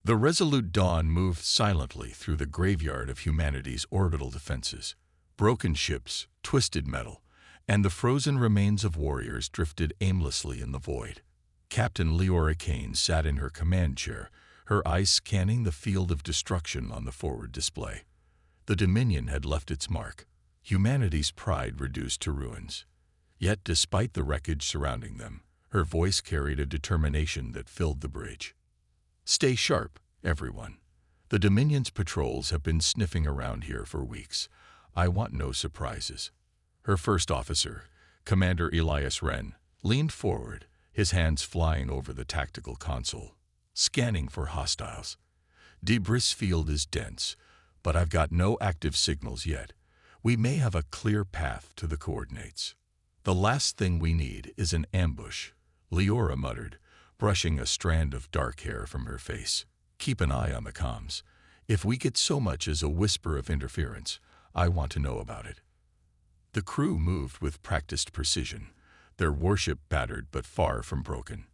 The resolute Dawn moved silently through the graveyard of humanity's orbital defenses. Broken ships, twisted metal, and the frozen remains of warriors drifted aimlessly in the void. Captain Leora Kane sat in her command chair, her eyes scanning the field of destruction on the forward display. The Dominion had left its mark, humanity's pride reduced to ruins. Yet, despite the wreckage surrounding them, her voice carried a determination that filled the bridge. "Stay sharp, everyone. The Dominion's patrols have been sniffing around here for weeks. I want no surprises." Her first officer, Commander Elias Wren, leaned forward, his hands flying over the tactical console, scanning for hostiles. "Debris field is dense, but I've got no active signals yet. We may have a clear path to the coordinates." "The last thing we need is an ambush," Leora muttered, brushing a strand of dark hair from her face. "Keep an eye on the comms. If we get so much as a whisper of interference, I want to know about it." The crew moved with practiced precision, their warship battered but far from broken.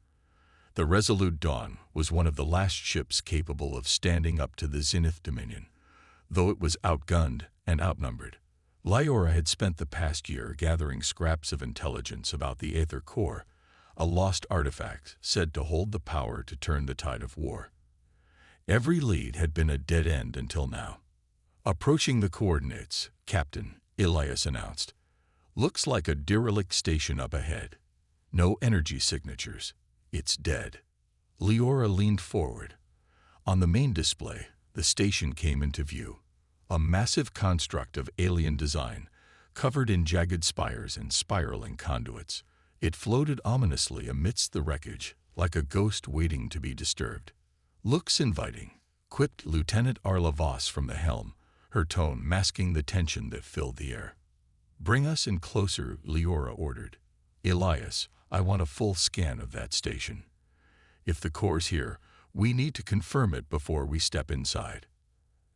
The resolute Dawn was one of the last ships capable of standing up to the Zenith Dominion, though it was outgunned and outnumbered. Leora had spent the past year gathering scraps of intelligence about the Aether Core, a lost artifact said to hold the power to turn the tide of war. Every lead had been a dead end until now. "Approaching the coordinates," Captain Elias announced. "Looks like a derelict station up ahead. No energy signatures. It's dead." Leora leaned forward. On the main display, the station came into view, a massive construct of alien design, covered in jagged spires and spiraling conduits. It floated ominously amidst the wreckage, like a ghost waiting to be disturbed. "Looks inviting," quipped Lieutenant Arla Voss from the helm, her tone masking the tension that filled the air. "Bring us in closer," Leora ordered. "Elias, I want a full scan of that station. If the core's here, we need to confirm it before we step inside."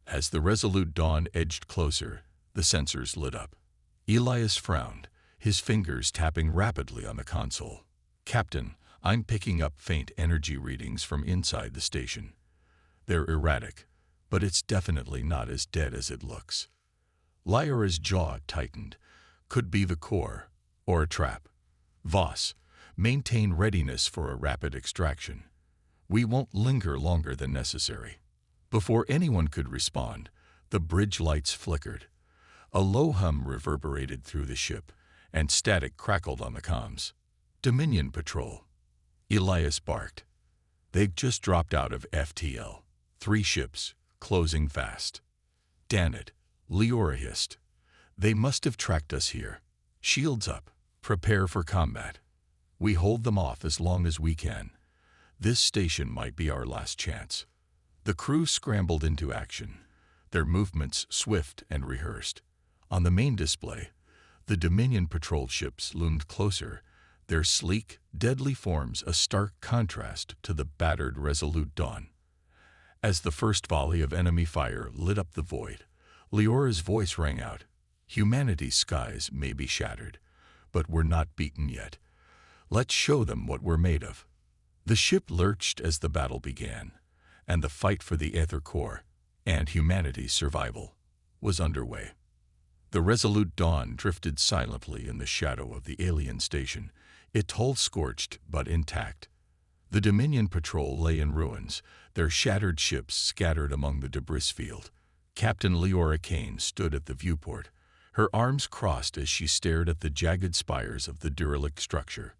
As the resolute Dawn edged closer, the sensors lit up. Elias frowned, his fingers tapping rapidly on the console. "Captain, I'm picking up faint energy readings from inside the station. They're erratic, but it's definitely not as dead as it looks." Leora's jaw tightened. Could be the core, or a trap. "Voss, maintain readiness for a rapid extraction. We won't linger longer than necessary." Before anyone could respond, the bridge lights flickered. A low hum reverberated through the ship, and static crackled on the comms. "Dominion Patrol," Elias barked. "They've just dropped out of FTL. 3 ships, closing fast." "Damn it," Leora hissed. "They must have tracked us here. Shields up. Prepare for combat. We hold them off as long as we can. This station might be our last chance." The crew scrambled into action, their movements swift and rehearsed. On the main display, the Dominion patrol ships loomed closer, their sleek, deadly forms a stark contrast to the battered resolute Dawn. As the first volley of enemy fire lit up the void, Leora's voice rang out. "Humanity's skies may be shattered, but we're not beaten yet. Let's show them what we're made of." The ship lurched as the battle began, and the fight for the Aether Core and humanity's survival was underway. The resolute Dawn drifted silently in the shadow of the alien station, its hull scorched but intact. The Dominion patrol lay in ruins, their shattered ships scattered among the debris field. Captain Leora Kane stood at the viewport, her arms crossed as she stared at the jagged spires of the derelict structure.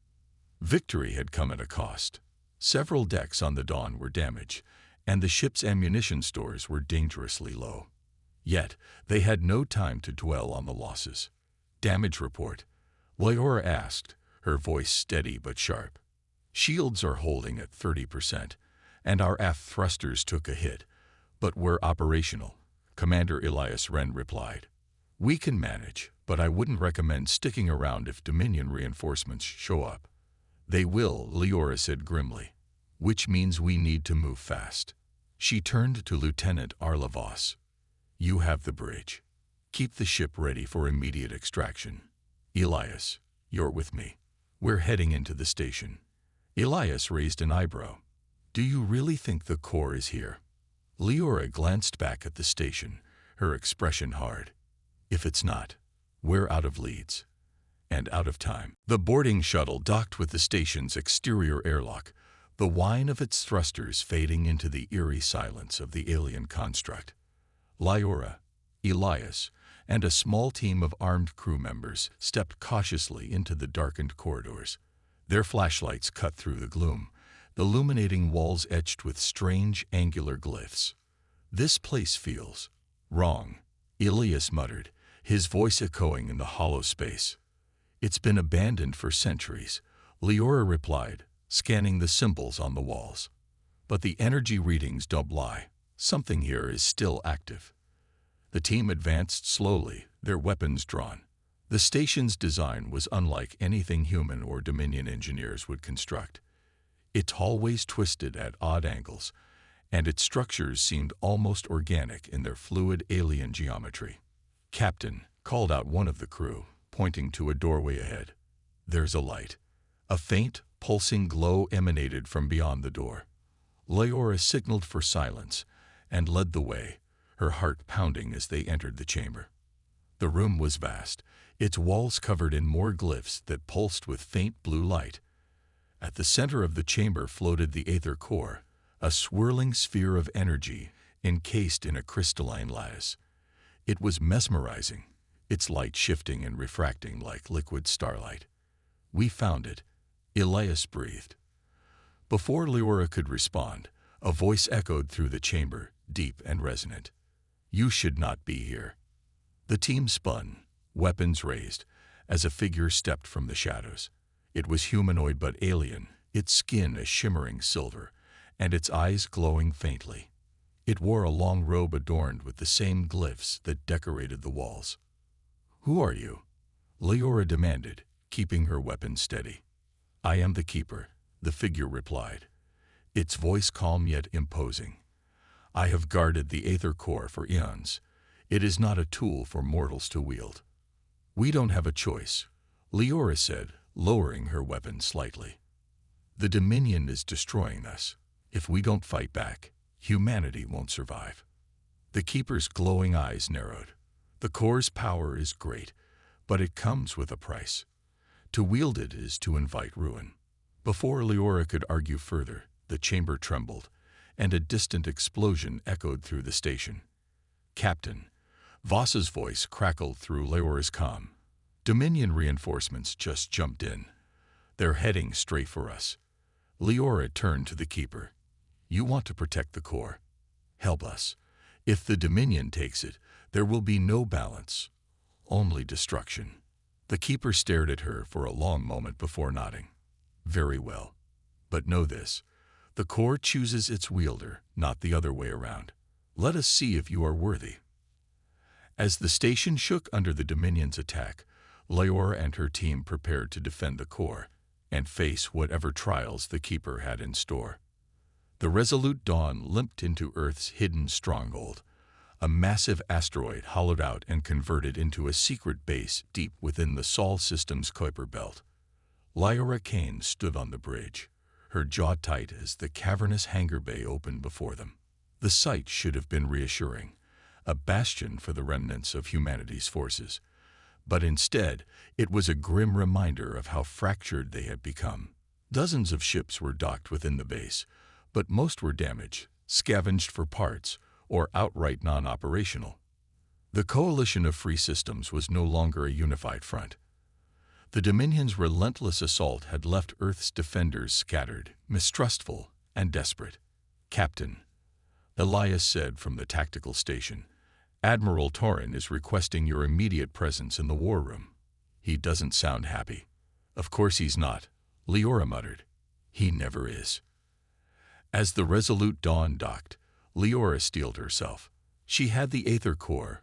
Victory had come at a cost. Several decks on the Dawn were damaged, and the ship's ammunition stores were dangerously low. Yet, they had no time to dwell on the losses. "Damage report?" Leora asked, her voice steady but sharp. "Shields are holding at 30%, and our aft thrusters took a hit, but we're operational," Commander Elias Wren replied. "We can manage, but I wouldn't recommend sticking around if Dominion reinforcements show up." "They will," Leora said grimly, "which means we need to move fast." She turned to Lieutenant Arla Voss. "You have the bridge. Keep the ship ready for immediate extraction. Elias, you're with me. We're heading into the station." Elias raised an eyebrow. "Do you really think the core is here?" Leora glanced back at the station, her expression hard. If it's not, we're out of leads. And out of time. The boarding shuttle docked with the station's exterior airlock, the whine of its thrusters fading into the eerie silence of the alien construct. Leora, Elias, and a small team of armed crew members stepped cautiously into the darkened corridors. Their flashlights cut through the gloom, illuminating walls etched with strange angular glyphs. "This place feels wrong," Elias muttered, his voice echoing in the hollow space. "It's been abandoned for centuries," Leora replied, scanning the symbols on the walls. "But the energy readings don't lie. Something here is still active." The team advanced slowly, their weapons drawn. The station's design was unlike anything human or Dominion engineers would construct. Its hallways twisted at odd angles, and its structures seemed almost organic in their fluid alien geometry. "Captain," called out one of the crew, pointing to a doorway ahead. "There's a light." A faint, pulsing glow emanated from beyond the door. Leora signaled for silence and led the way, her heart pounding as they entered the chamber. The room was vast, its walls covered in more glyphs that pulsed with faint blue light. At the center of the chamber floated the aether core, a swirling sphere of energy encased in a crystalline lattice. It was mesmerizing, its light shifting and refracting like liquid starlight. "We found it," Elias breathed. Before Leora could respond, a voice echoed through the chamber, deep and resonant. "You should not be here." The team spun, weapons raised, as a figure stepped from the shadows. It was humanoid but alien, its skin a shimmering silver, and its eyes glowing faintly. It wore a long robe adorned with the same glyphs that decorated the walls. "Who are you?" Leora demanded, keeping her weapon steady. "I am the Keeper," the figure replied, its voice calm yet imposing. "I have guarded the aether core for eons. It is not a tool for mortals to wield." "We don't have a choice," Leora said, lowering her weapon slightly. "The Dominion is destroying us. If we don't fight back, humanity won't survive." The Keeper's glowing eyes narrowed. "The core's power is great, but it comes with a price. To wield it is to invite ruin." Before Leora could argue further, the chamber trembled, and a distant explosion echoed through the station. "Captain," Voss's voice crackled through Leora's comm. "Dominion reinforcements just jumped in. They're heading straight for us." Leora turned to the Keeper. "You want to protect the core. Help us. If the Dominion takes it, there will be no balance, only destruction." The Keeper stared at her for a long moment before nodding. "Very well. But know this. The core chooses its wielder, not the other way around. Let us see if you are worthy." As the station shook under the Dominion's attack, Leora and her team prepared to defend the core and face whatever trials the Keeper had in store. The Resolute Dawn limped into Earth's hidden stronghold, a massive asteroid hollowed out and converted into a secret base deep within the Sol system's Kuiper belt. Leora Kane stood on the bridge, her jaw tight as the cavernous hangar bay opened before them. The sight should have been reassuring, a bastion for the remnants of humanity's forces. But instead, it was a grim reminder of how fractured they had become. Dozens of ships were docked within the base, but most were damaged, scavenged for parts, or outright non-operational. The coalition of free systems was no longer a unified front. The Dominion's relentless assault had left Earth's defenders scattered, mistrustful, and desperate. "Captain," Elias said from the tactical station, "Admiral Torrin is requesting your immediate presence in the war room." "He doesn't sound happy." "Of course he's not," Leora muttered. "He never is." As the Resolute Dawn docked, Leora steeled herself. She had the aether core,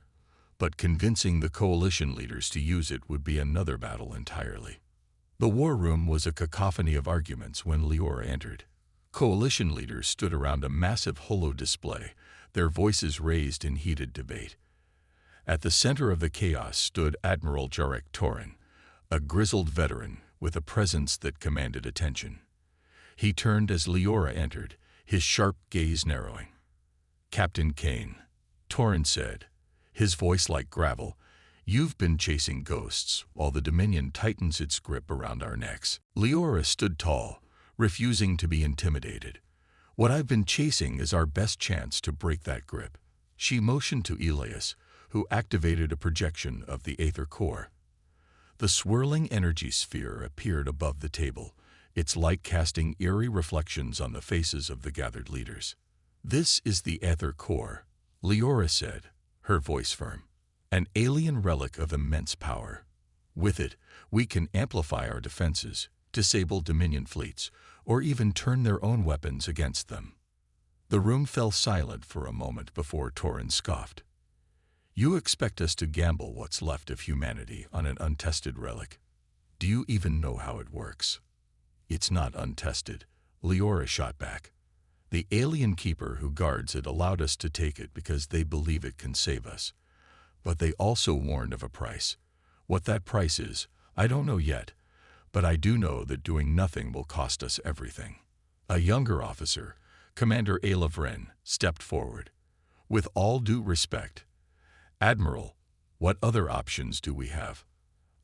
but convincing the coalition leaders to use it would be another battle entirely. The war room was a cacophony of arguments when Leora entered. Coalition leaders stood around a massive holo display, their voices raised in heated debate. At the center of the chaos stood Admiral Jarek Torrin, a grizzled veteran with a presence that commanded attention. He turned as Leora entered, his sharp gaze narrowing. Captain Kane, Torrens said, his voice like gravel. You've been chasing ghosts while the Dominion tightens its grip around our necks. Leora stood tall, refusing to be intimidated. What I've been chasing is our best chance to break that grip. She motioned to Elias, who activated a projection of the Aether Core. The swirling energy sphere appeared above the table, its light casting eerie reflections on the faces of the gathered leaders. This is the Aether Core, Leora said, her voice firm. An alien relic of immense power. With it, we can amplify our defenses, disable Dominion fleets, or even turn their own weapons against them. The room fell silent for a moment before Torrens scoffed. You expect us to gamble what's left of humanity on an untested relic? Do you even know how it works? It's not untested, Leora shot back. The alien keeper who guards it allowed us to take it because they believe it can save us. But they also warned of a price. What that price is, I don't know yet, but I do know that doing nothing will cost us everything. A younger officer, Commander Alavren, stepped forward. With all due respect, Admiral, what other options do we have?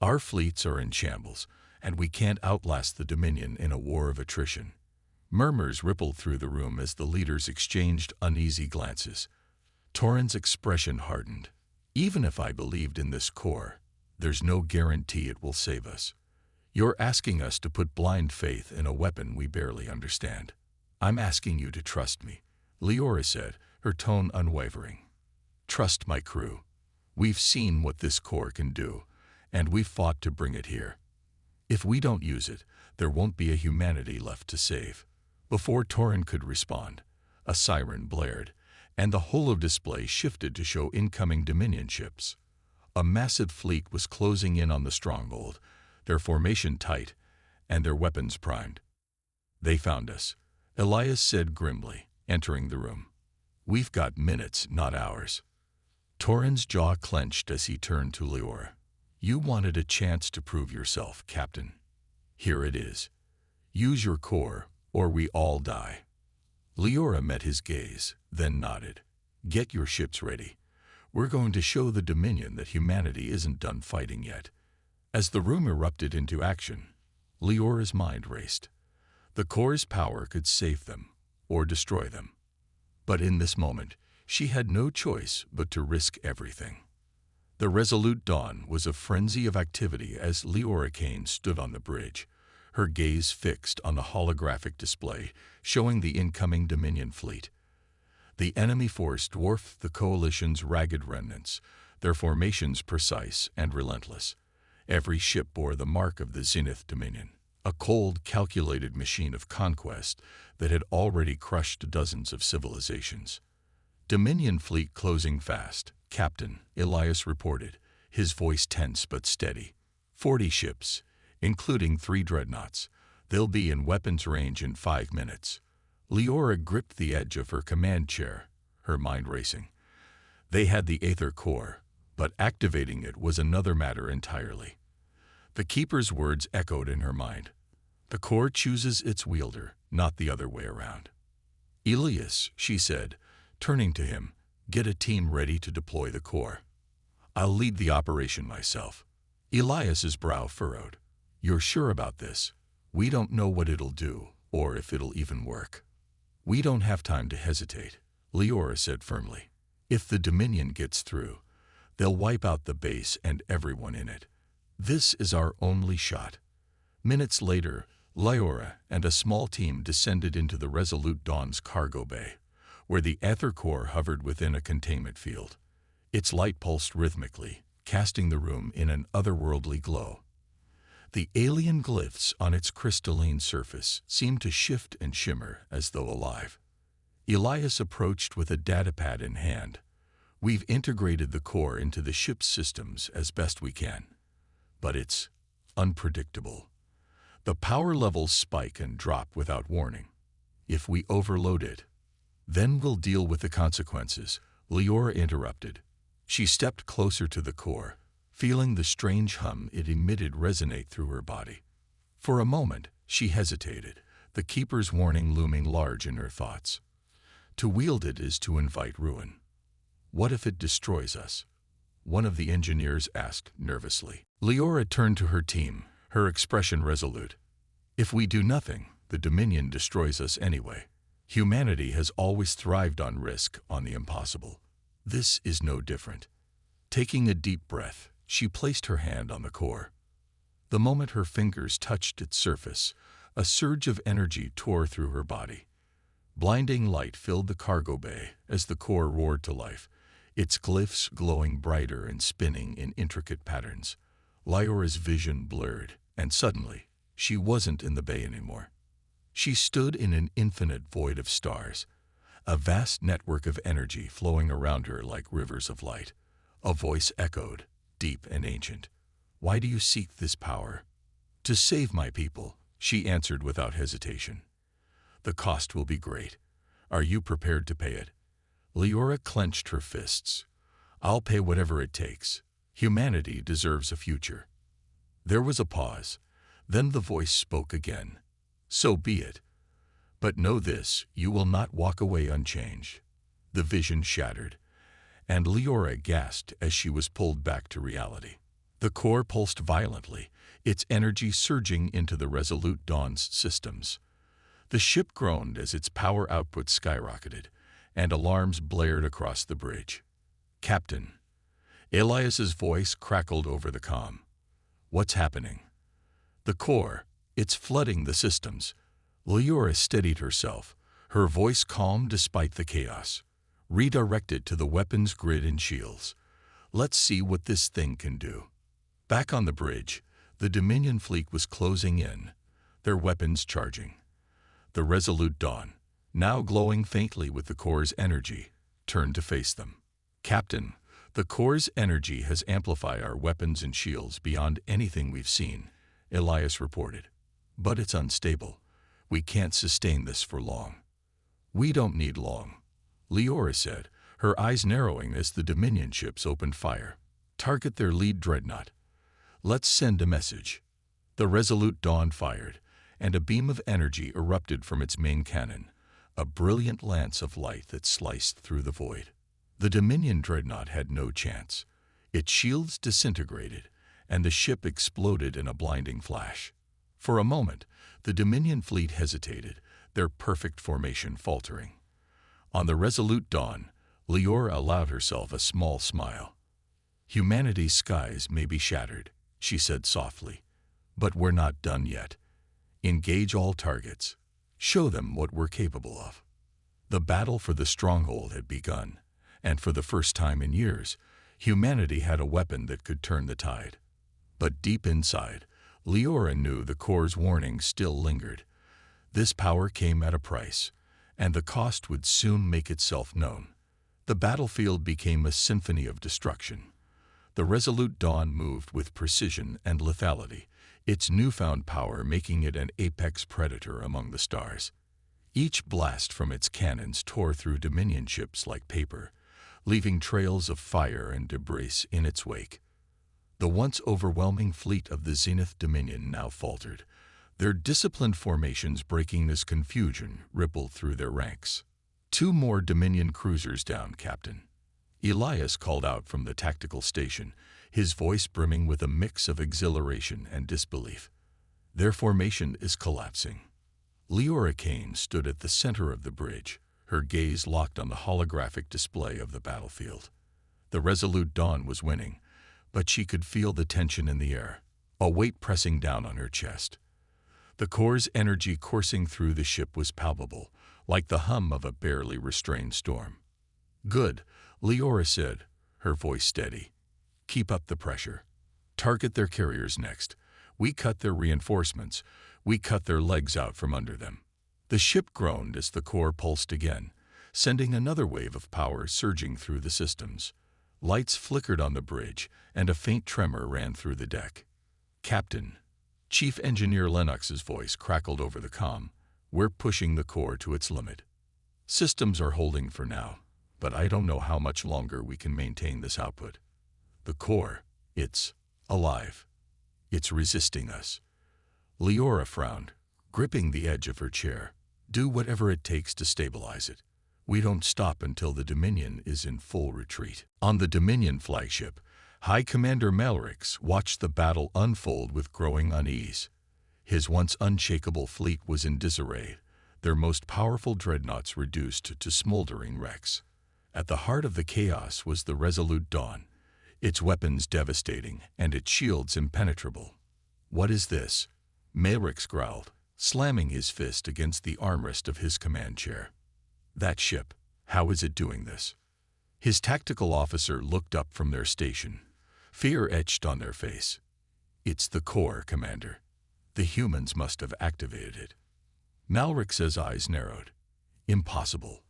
Our fleets are in shambles, and we can't outlast the Dominion in a war of attrition. Murmurs rippled through the room as the leaders exchanged uneasy glances. Torrens' expression hardened. Even if I believed in this core, there's no guarantee it will save us. You're asking us to put blind faith in a weapon we barely understand. I'm asking you to trust me, Leora said, her tone unwavering. Trust my crew. We've seen what this core can do, and we've fought to bring it here. If we don't use it, there won't be a humanity left to save. Before Torrens could respond, a siren blared, and the holo-display shifted to show incoming Dominion ships. A massive fleet was closing in on the stronghold, their formation tight, and their weapons primed. They found us, Elias said grimly, entering the room. We've got minutes, not hours. Torrens' jaw clenched as he turned to Leora. You wanted a chance to prove yourself, Captain. Here it is. Use your core, or we all die. Leora met his gaze, then nodded. Get your ships ready. We're going to show the Dominion that humanity isn't done fighting yet. As the room erupted into action, Leora's mind raced. The core's power could save them, or destroy them. But in this moment, she had no choice but to risk everything. The Resolute Dawn was a frenzy of activity as Leora Kane stood on the bridge, her gaze fixed on the holographic display showing the incoming Dominion fleet. The enemy force dwarfed the Coalition's ragged remnants, their formations precise and relentless. Every ship bore the mark of the Zenith Dominion, a cold, calculated machine of conquest that had already crushed dozens of civilizations. Dominion fleet closing fast, Captain, Elias reported, his voice tense but steady. 40 ships, including 3 dreadnoughts. They'll be in weapons range in 5 minutes. Leora gripped the edge of her command chair, her mind racing. They had the Aether Core, but activating it was another matter entirely. The Keeper's words echoed in her mind. The core chooses its wielder, not the other way around. Elias, she said, turning to him, get a team ready to deploy the core. I'll lead the operation myself. Elias's brow furrowed. You're sure about this? We don't know what it'll do, or if it'll even work. We don't have time to hesitate, Leora said firmly. If the Dominion gets through, they'll wipe out the base and everyone in it. This is our only shot. Minutes later, Leora and a small team descended into the Resolute Dawn's cargo bay, where the Aether Core hovered within a containment field. Its light pulsed rhythmically, casting the room in an otherworldly glow. The alien glyphs on its crystalline surface seemed to shift and shimmer as though alive. Elias approached with a datapad in hand. We've integrated the core into the ship's systems as best we can. But it's unpredictable. The power levels spike and drop without warning. If we overload it, then we'll deal with the consequences, Leora interrupted. She stepped closer to the core, feeling the strange hum it emitted resonate through her body. For a moment, she hesitated, the Keeper's warning looming large in her thoughts. To wield it is to invite ruin. What if it destroys us? One of the engineers asked nervously. Leora turned to her team, her expression resolute. If we do nothing, the Dominion destroys us anyway. Humanity has always thrived on risk, on the impossible. This is no different. Taking a deep breath, she placed her hand on the core. The moment her fingers touched its surface, a surge of energy tore through her body. Blinding light filled the cargo bay as the core roared to life, its glyphs glowing brighter and spinning in intricate patterns. Leora's vision blurred, and suddenly, she wasn't in the bay anymore. She stood in an infinite void of stars, a vast network of energy flowing around her like rivers of light. A voice echoed, deep and ancient. "Why do you seek this power?" "To save my people," she answered without hesitation. "The cost will be great. Are you prepared to pay it?" Leora clenched her fists. "I'll pay whatever it takes. Humanity deserves a future." There was a pause. Then the voice spoke again. "So be it. But know this, you will not walk away unchanged." The vision shattered, and Leora gasped as she was pulled back to reality. The core pulsed violently, its energy surging into the Resolute Dawn's systems. The ship groaned as its power output skyrocketed, and alarms blared across the bridge. "Captain." Elias's voice crackled over the comm. "What's happening?" "The core. It's flooding the systems." Leora steadied herself, her voice calm despite the chaos. "Redirect it to the weapons grid and shields. Let's see what this thing can do." Back on the bridge, the Dominion fleet was closing in, their weapons charging. The Resolute Dawn, now glowing faintly with the core's energy, turned to face them. "Captain, the core's energy has amplified our weapons and shields beyond anything we've seen," Elias reported. "But it's unstable. We can't sustain this for long." "We don't need long," Leora said, her eyes narrowing as the Dominion ships opened fire. "Target their lead dreadnought. Let's send a message." The Resolute Dawn fired, and a beam of energy erupted from its main cannon, a brilliant lance of light that sliced through the void. The Dominion dreadnought had no chance. Its shields disintegrated, and the ship exploded in a blinding flash. For a moment, the Dominion fleet hesitated, their perfect formation faltering. On the Resolute Dawn, Leora allowed herself a small smile. "Humanity's skies may be shattered," she said softly, "but we're not done yet. Engage all targets. Show them what we're capable of." The battle for the stronghold had begun, and for the first time in years, humanity had a weapon that could turn the tide. But deep inside, Leora knew the core's warning still lingered. This power came at a price, and the cost would soon make itself known. The battlefield became a symphony of destruction. The Resolute Dawn moved with precision and lethality, its newfound power making it an apex predator among the stars. Each blast from its cannons tore through Dominion ships like paper, leaving trails of fire and debris in its wake. The once overwhelming fleet of the Zenith Dominion now faltered, their disciplined formations breaking as confusion rippled through their ranks. "Two more Dominion cruisers down, Captain," Elias called out from the tactical station, his voice brimming with a mix of exhilaration and disbelief. "Their formation is collapsing." Leora Kane stood at the center of the bridge, her gaze locked on the holographic display of the battlefield. The Resolute Dawn was winning, but she could feel the tension in the air, a weight pressing down on her chest. The core's energy coursing through the ship was palpable, like the hum of a barely restrained storm. "Good," Leora said, her voice steady. "Keep up the pressure. Target their carriers next. We cut their reinforcements. We cut their legs out from under them." The ship groaned as the core pulsed again, sending another wave of power surging through the systems. Lights flickered on the bridge, and a faint tremor ran through the deck. "Captain," Chief Engineer Lennox's voice crackled over the comm, "we're pushing the core to its limit. Systems are holding for now, but I don't know how much longer we can maintain this output. The core, it's alive. It's resisting us." Leora frowned, gripping the edge of her chair. "Do whatever it takes to stabilize it. We don't stop until the Dominion is in full retreat. On the Dominion flagship, High Commander Malrix watched the battle unfold with growing unease. His once unshakable fleet was in disarray, their most powerful dreadnoughts reduced to smoldering wrecks. At the heart of the chaos was the Resolute Dawn, its weapons devastating and its shields impenetrable. "What is this?" Malrix growled, slamming his fist against the armrest of his command chair. "That ship, how is it doing this?" His tactical officer looked up from their station, fear etched on their face. "It's the core, Commander. The humans must have activated it." Malrix's eyes narrowed. "Impossible.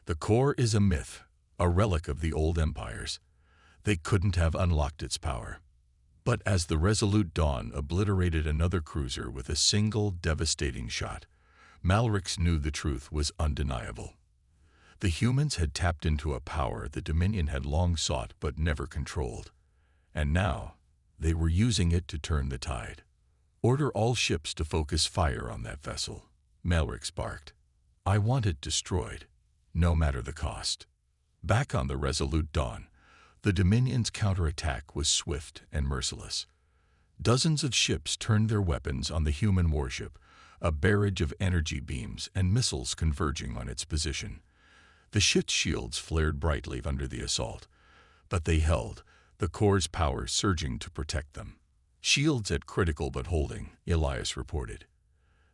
The core is a myth, a relic of the old empires. They couldn't have unlocked its power." But as the Resolute Dawn obliterated another cruiser with a single devastating shot, Malrix knew the truth was undeniable. The humans had tapped into a power the Dominion had long sought but never controlled. And now, they were using it to turn the tide. "Order all ships to focus fire on that vessel," Malrix barked. "I want it destroyed, no matter the cost." Back on the Resolute Dawn, the Dominion's counterattack was swift and merciless. Dozens of ships turned their weapons on the human warship, a barrage of energy beams and missiles converging on its position. The ship's shields flared brightly under the assault, but they held, the core's power surging to protect them. "Shields at critical but holding," Elias reported.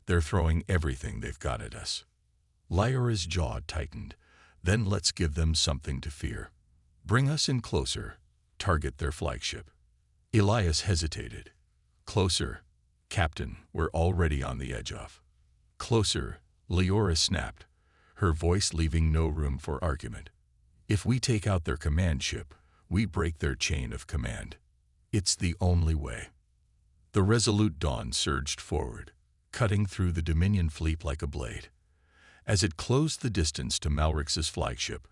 "They're throwing everything they've got at us." Lyra's jaw tightened. "Then let's give them something to fear. Bring us in closer. Target their flagship." Elias hesitated. "Closer, Captain, we're already on the edge of." "Closer," Lyra snapped, her voice leaving no room for argument. "If we take out their command ship, we break their chain of command. It's the only way." The Resolute Dawn surged forward, cutting through the Dominion fleet like a blade. As it closed the distance to Malrix's flagship,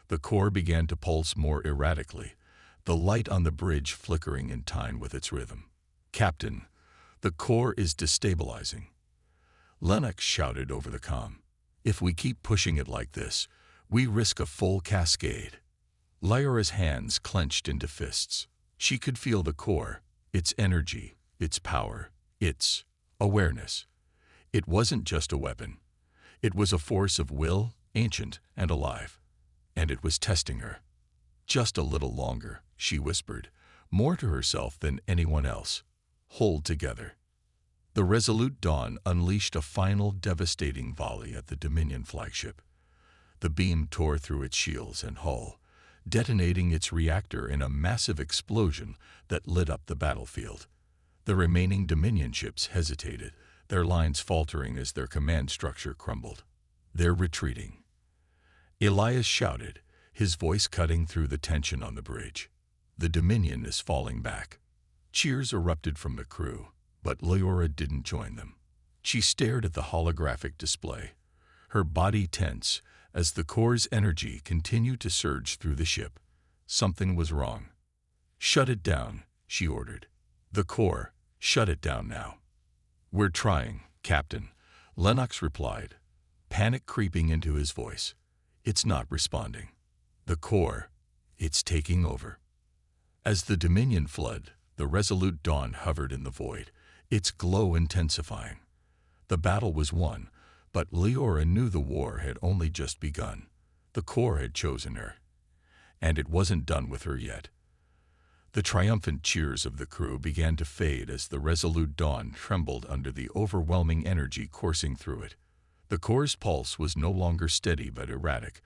the core began to pulse more erratically, the light on the bridge flickering in time with its rhythm. "Captain, the core is destabilizing," Lennox shouted over the comm. "If we keep pushing it like this, we risk a full cascade." Lyra's hands clenched into fists. She could feel the core, its energy, its power, its awareness. It wasn't just a weapon. It was a force of will, ancient and alive. And it was testing her. "Just a little longer," she whispered, more to herself than anyone else. "Hold together." The Resolute Dawn unleashed a final devastating volley at the Dominion flagship. The beam tore through its shields and hull, detonating its reactor in a massive explosion that lit up the battlefield. The remaining Dominion ships hesitated, their lines faltering as their command structure crumbled. "They're retreating," Elias shouted, his voice cutting through the tension on the bridge. "The Dominion is falling back." Cheers erupted from the crew, but Lyra didn't join them. She stared at the holographic display, her body tense as the core's energy continued to surge through the ship. Something was wrong. "Shut it down," she ordered. "The core, shut it down now." "We're trying, Captain," Lennox replied, panic creeping into his voice. "It's not responding. The core, it's taking over." As the Dominion fled, the Resolute Dawn hovered in the void, its glow intensifying. The battle was won, but Lyra knew the war had only just begun. The core had chosen her, and it wasn't done with her yet. The triumphant cheers of the crew began to fade as the Resolute Dawn trembled under the overwhelming energy coursing through it. The core's pulse was no longer steady but erratic,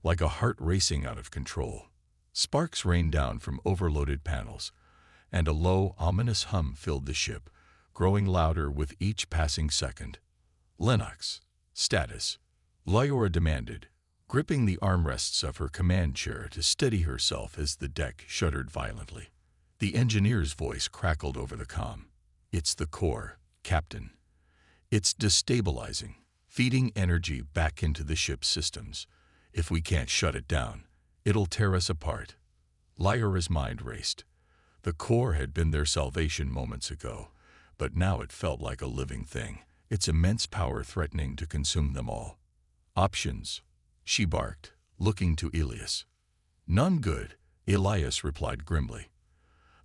like a heart racing out of control. Sparks rained down from overloaded panels, and a low, ominous hum filled the ship, growing louder with each passing second. "Lennox, status," Lyra demanded, gripping the armrests of her command chair to steady herself as the deck shuddered violently. The engineer's voice crackled over the comm. "It's the core, Captain. It's destabilizing, feeding energy back into the ship's systems. If we can't shut it down, it'll tear us apart." Lyra's mind raced. The core had been their salvation moments ago, but now it felt like a living thing, its immense power threatening to consume them all. "Options," she barked, looking to Elias. None good, Elias replied grimly.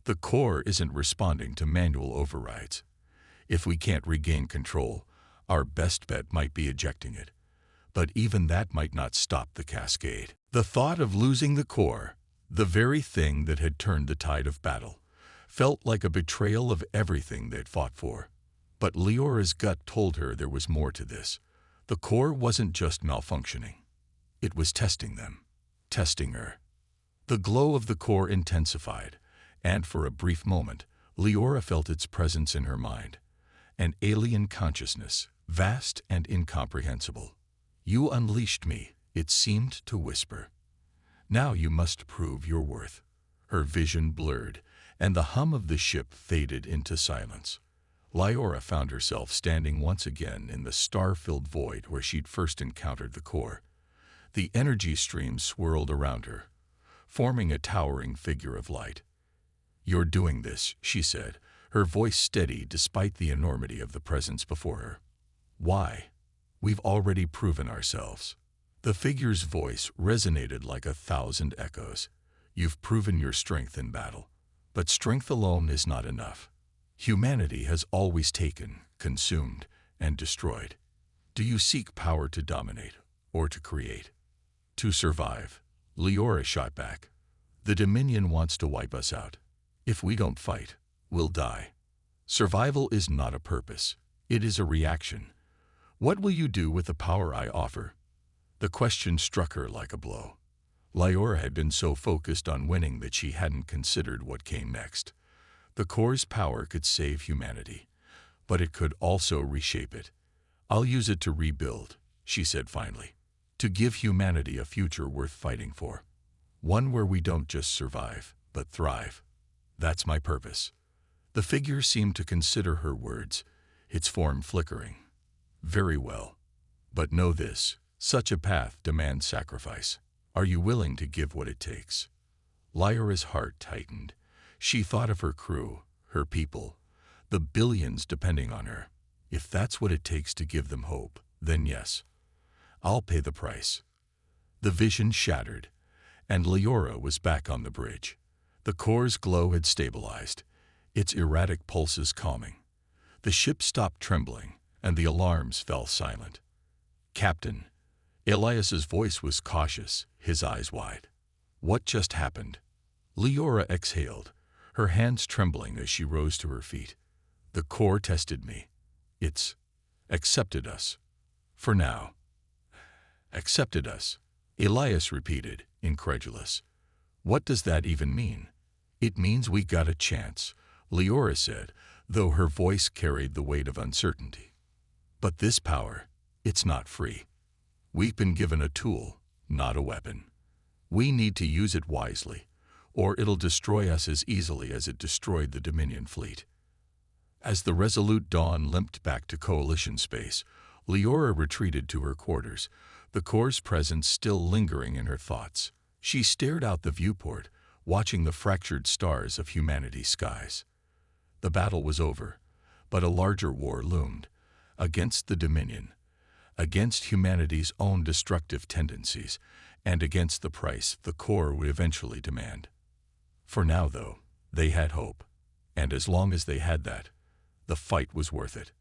The core isn't responding to manual overrides. If we can't regain control, our best bet might be ejecting it. But even that might not stop the cascade. The thought of losing the core, the very thing that had turned the tide of battle, felt like a betrayal of everything they'd fought for. But Leora's gut told her there was more to this. The core wasn't just malfunctioning. It was testing them, testing her. The glow of the core intensified, and for a brief moment, Leora felt its presence in her mind. An alien consciousness, vast and incomprehensible. You unleashed me, it seemed to whisper. Now you must prove your worth. Her vision blurred, and the hum of the ship faded into silence. Leora found herself standing once again in the star-filled void where she'd first encountered the core. The energy stream swirled around her, forming a towering figure of light. You're doing this, she said, her voice steady despite the enormity of the presence before her. Why? We've already proven ourselves. The figure's voice resonated like 1,000 echoes. You've proven your strength in battle. But strength alone is not enough. Humanity has always taken, consumed, and destroyed. Do you seek power to dominate or to create? To survive, Leora shot back. The Dominion wants to wipe us out. If we don't fight, we'll die. Survival is not a purpose. It is a reaction. What will you do with the power I offer? The question struck her like a blow. Leora had been so focused on winning that she hadn't considered what came next. The core's power could save humanity, but it could also reshape it. I'll use it to rebuild, she said finally, to give humanity a future worth fighting for. One where we don't just survive, but thrive. That's my purpose. The figure seemed to consider her words, its form flickering. Very well. But know this, such a path demands sacrifice. Are you willing to give what it takes? Leora's heart tightened. She thought of her crew, her people, the billions depending on her. If that's what it takes to give them hope, then yes, I'll pay the price. The vision shattered, and Leora was back on the bridge. The core's glow had stabilized, its erratic pulses calming. The ship stopped trembling, and the alarms fell silent. Captain, Elias's voice was cautious, his eyes wide. What just happened? Leora exhaled, her hands trembling as she rose to her feet. The core tested me. It's accepted us. For now. Accepted us, Elias repeated, incredulous. What does that even mean? It means we got a chance, Leora said, though her voice carried the weight of uncertainty. But this power, it's not free. We've been given a tool, not a weapon. We need to use it wisely, or it'll destroy us as easily as it destroyed the Dominion fleet. As the Resolute Dawn limped back to Coalition space, Leora retreated to her quarters, the core's presence still lingering in her thoughts. She stared out the viewport, watching the fractured stars of humanity's skies. The battle was over, but a larger war loomed, against the Dominion, against humanity's own destructive tendencies, and against the price the core would eventually demand. For now, though, they had hope, and as long as they had that, the fight was worth it.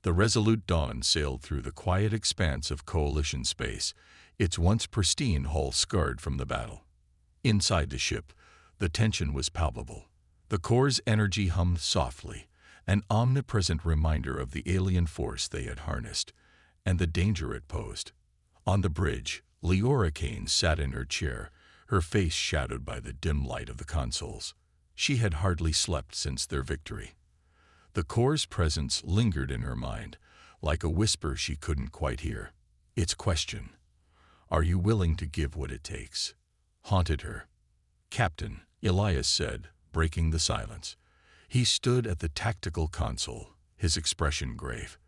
The Resolute Dawn sailed through the quiet expanse of Coalition space, its once pristine hull scarred from the battle. Inside the ship, the tension was palpable. The core's energy hummed softly, an omnipresent reminder of the alien force they had harnessed, and the danger it posed. On the bridge, Leora Kane sat in her chair, her face shadowed by the dim light of the consoles. She had hardly slept since their victory. The core's presence lingered in her mind, like a whisper she couldn't quite hear. Its question, "Are you willing to give what it takes?" haunted her. "Captain," Elias said, breaking the silence. He stood at the tactical console, his expression grave.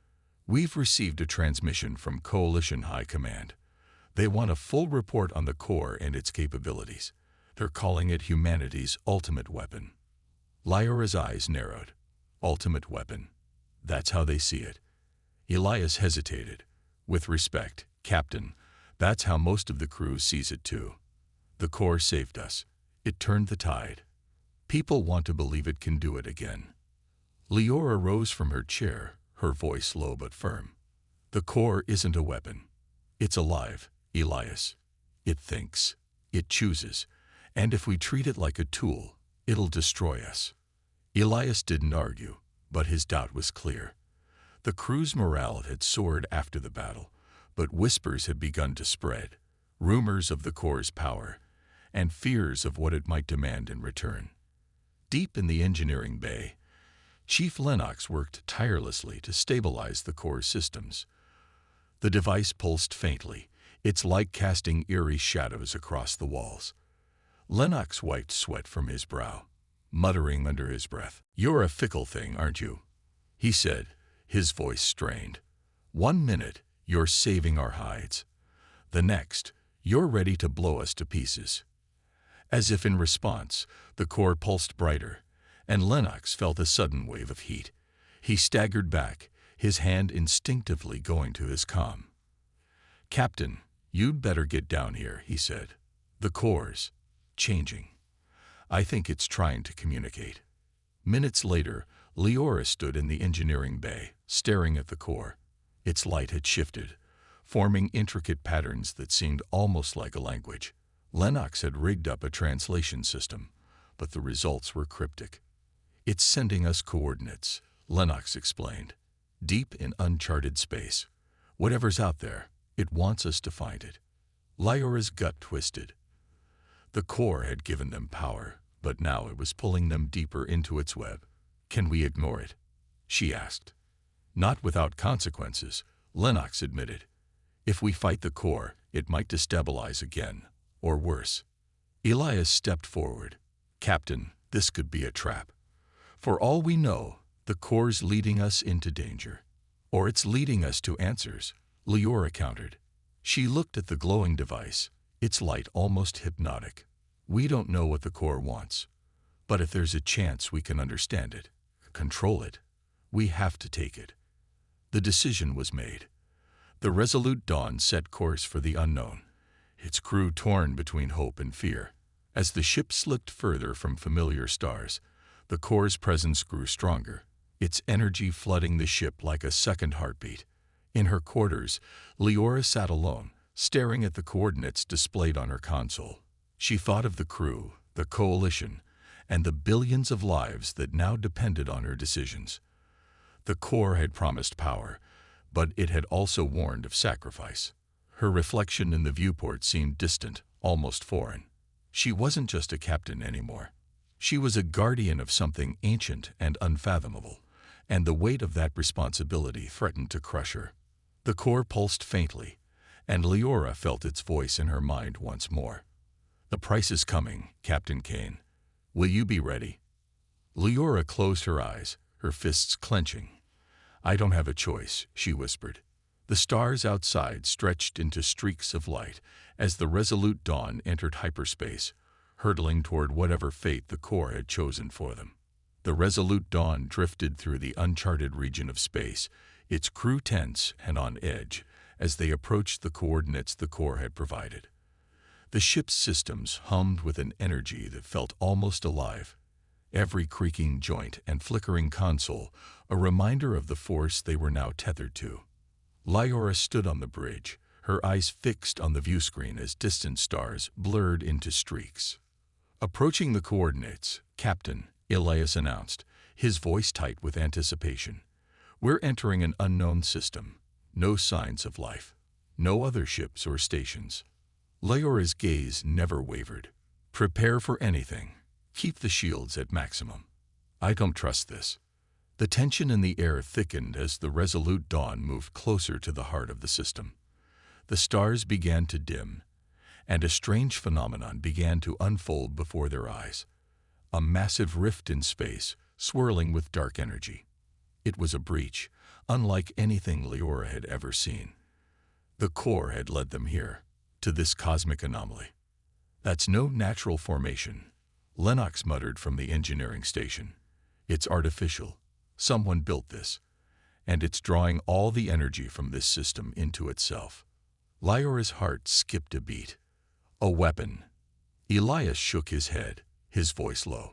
"We've received a transmission from Coalition High Command. They want a full report on the core and its capabilities. They're calling it humanity's ultimate weapon." Leora's eyes narrowed. Ultimate weapon. That's how they see it. Elias hesitated. "With respect, Captain, That's how most of the crew sees it too. The core saved us. It turned the tide. People want to believe it can do it again. Leora rose from her chair, her voice low but firm. The core isn't a weapon. It's alive, Elias. It thinks. It chooses. And if we treat it like a tool, it'll destroy us. Elias didn't argue, but his doubt was clear. The crew's morale had soared after the battle, but whispers had begun to spread, rumors of the core's power, and fears of what it might demand in return. Deep in the engineering bay, Chief Lennox worked tirelessly to stabilize the core's systems. The device pulsed faintly, its light casting eerie shadows across the walls. Lennox wiped sweat from his brow, muttering under his breath. "You're a fickle thing, aren't you?" he said, his voice strained. "1 minute, you're saving our hides. The next, you're ready to blow us to pieces." As if in response, the core pulsed brighter, and Lennox felt a sudden wave of heat. He staggered back, his hand instinctively going to his comm. "Captain, you'd better get down here," he said. "The core's changing. I think it's trying to communicate." Minutes later, Leora stood in the engineering bay, staring at the core. Its light had shifted, forming intricate patterns that seemed almost like a language. Lennox had rigged up a translation system, but the results were cryptic. "It's sending us coordinates," Lennox explained. "Deep in uncharted space. Whatever's out there, it wants us to find it." Leora's gut twisted. The core had given them power, but now it was pulling them deeper into its web. "Can we ignore it?" she asked. "Not without consequences," Lennox admitted. "If we fight the core, it might destabilize again, or worse." Elias stepped forward. "Captain, this could be a trap. For all we know, the core's leading us into danger. Or it's leading us to answers," Leora countered. She looked at the glowing device, its light almost hypnotic. "We don't know what the core wants, but if there's a chance we can understand it, control it, we have to take it." The decision was made. The Resolute Dawn set course for the unknown, its crew torn between hope and fear. As the ship slipped further from familiar stars, the core's presence grew stronger, its energy flooding the ship like a second heartbeat. In her quarters, Leora sat alone, staring at the coordinates displayed on her console. She thought of the crew, the coalition, and the billions of lives that now depended on her decisions. The core had promised power, but it had also warned of sacrifice. Her reflection in the viewport seemed distant, almost foreign. She wasn't just a captain anymore. She was a guardian of something ancient and unfathomable, and the weight of that responsibility threatened to crush her. The core pulsed faintly, and Leora felt its voice in her mind once more. "The price is coming, Captain Kane. Will you be ready?" Leora closed her eyes, her fists clenching. "I don't have a choice," she whispered. The stars outside stretched into streaks of light as the Resolute Dawn entered hyperspace, hurtling toward whatever fate the core had chosen for them. The Resolute Dawn drifted through the uncharted region of space, its crew tense and on edge as they approached the coordinates the core had provided. The ship's systems hummed with an energy that felt almost alive, every creaking joint and flickering console a reminder of the force they were now tethered to. Leora stood on the bridge, her eyes fixed on the viewscreen as distant stars blurred into streaks. "Approaching the coordinates, Captain," Elias announced, his voice tight with anticipation. "We're entering an unknown system. No signs of life. No other ships or stations." Leora's gaze never wavered. "Prepare for anything. Keep the shields at maximum. I don't trust this." The tension in the air thickened as the Resolute Dawn moved closer to the heart of the system. The stars began to dim, and a strange phenomenon began to unfold before their eyes. A massive rift in space, swirling with dark energy. It was a breach, unlike anything Leora had ever seen. The core had led them here, to this cosmic anomaly. "That's no natural formation," Lennox muttered from the engineering station. "It's artificial. Someone built this, and it's drawing all the energy from this system into itself." Lyora's heart skipped a beat. A weapon. Elias shook his head, his voice low.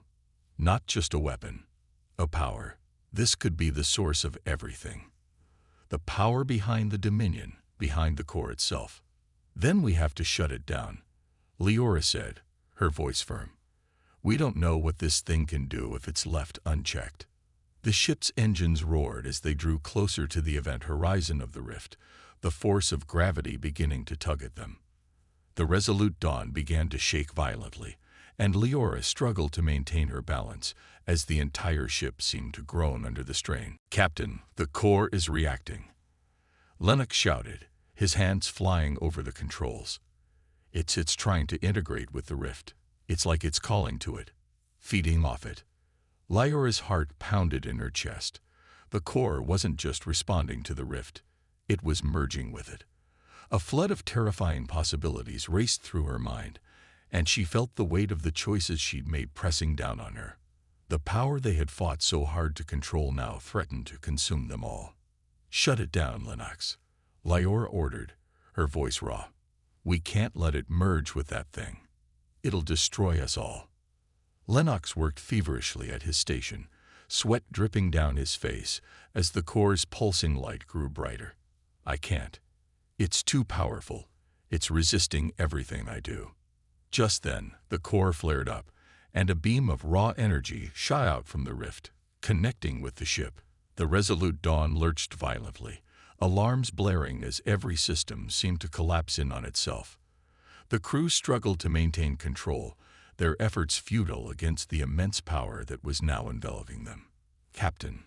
Not just a weapon. A power. This could be the source of everything. The power behind the Dominion, behind the core itself. Then we have to shut it down, Leora said, her voice firm. We don't know what this thing can do if it's left unchecked. The ship's engines roared as they drew closer to the event horizon of the rift, the force of gravity beginning to tug at them. The resolute Dawn began to shake violently, and Leora struggled to maintain her balance as the entire ship seemed to groan under the strain. Captain, the core is reacting. Lennox shouted, his hands flying over the controls. It's trying to integrate with the rift. It's like it's calling to it, feeding off it. Lyora's heart pounded in her chest. The core wasn't just responding to the rift. It was merging with it. A flood of terrifying possibilities raced through her mind, and she felt the weight of the choices she'd made pressing down on her. The power they had fought so hard to control now threatened to consume them all. Shut it down, Lennox, Lyora ordered, her voice raw. We can't let it merge with that thing. It'll destroy us all. Lennox worked feverishly at his station, sweat dripping down his face as the core's pulsing light grew brighter. I can't. It's too powerful. It's resisting everything I do. Just then, the core flared up, and a beam of raw energy shot out from the rift, connecting with the ship. The resolute Dawn lurched violently, alarms blaring as every system seemed to collapse in on itself. The crew struggled to maintain control, their efforts futile against the immense power that was now enveloping them. Captain,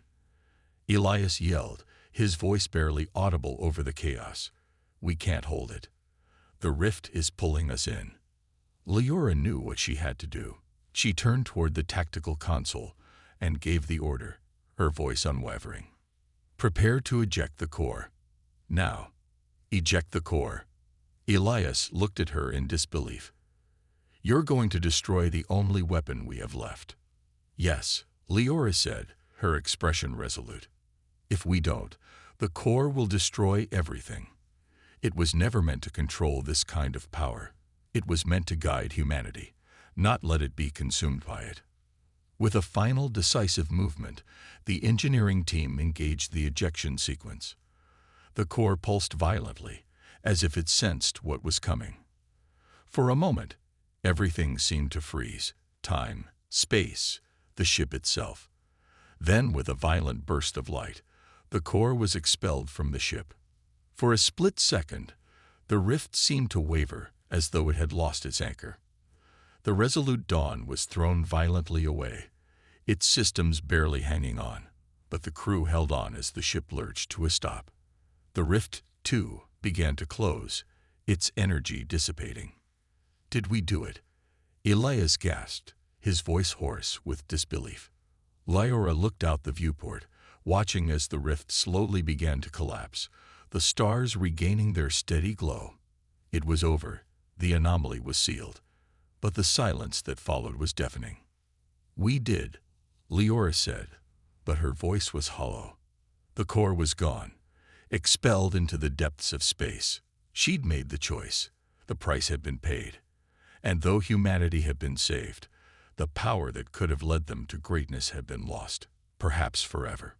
Elias yelled, his voice barely audible over the chaos. We can't hold it. The rift is pulling us in. Leora knew what she had to do. She turned toward the tactical console and gave the order, her voice unwavering. Prepare to eject the core. Now. Eject the core. Elias looked at her in disbelief. You're going to destroy the only weapon we have left. Yes, Leora said, her expression resolute. If we don't, the core will destroy everything. It was never meant to control this kind of power. It was meant to guide humanity, not let it be consumed by it. With a final decisive movement, the engineering team engaged the ejection sequence. The core pulsed violently, as if it sensed what was coming. For a moment, everything seemed to freeze: time, space, the ship itself. Then, with a violent burst of light, the core was expelled from the ship. For a split second, the rift seemed to waver, as though it had lost its anchor. The resolute Dawn was thrown violently away, its systems barely hanging on, but the crew held on as the ship lurched to a stop. The rift, too, began to close, its energy dissipating. Did we do it? Elias gasped, his voice hoarse with disbelief. Lyora looked out the viewport, watching as the rift slowly began to collapse, the stars regaining their steady glow. It was over. The anomaly was sealed. But the silence that followed was deafening. We did, Leora said, but her voice was hollow. The core was gone, expelled into the depths of space. She'd made the choice. The price had been paid. And though humanity had been saved, the power that could have led them to greatness had been lost, perhaps forever.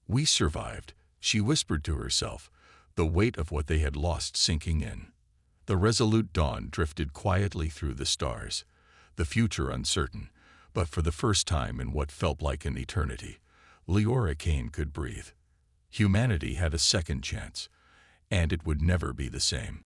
We survived, she whispered to herself, the weight of what they had lost sinking in. The resolute Dawn drifted quietly through the stars, the future uncertain, but for the first time in what felt like an eternity, Leora Kane could breathe. Humanity had a second chance, and it would never be the same.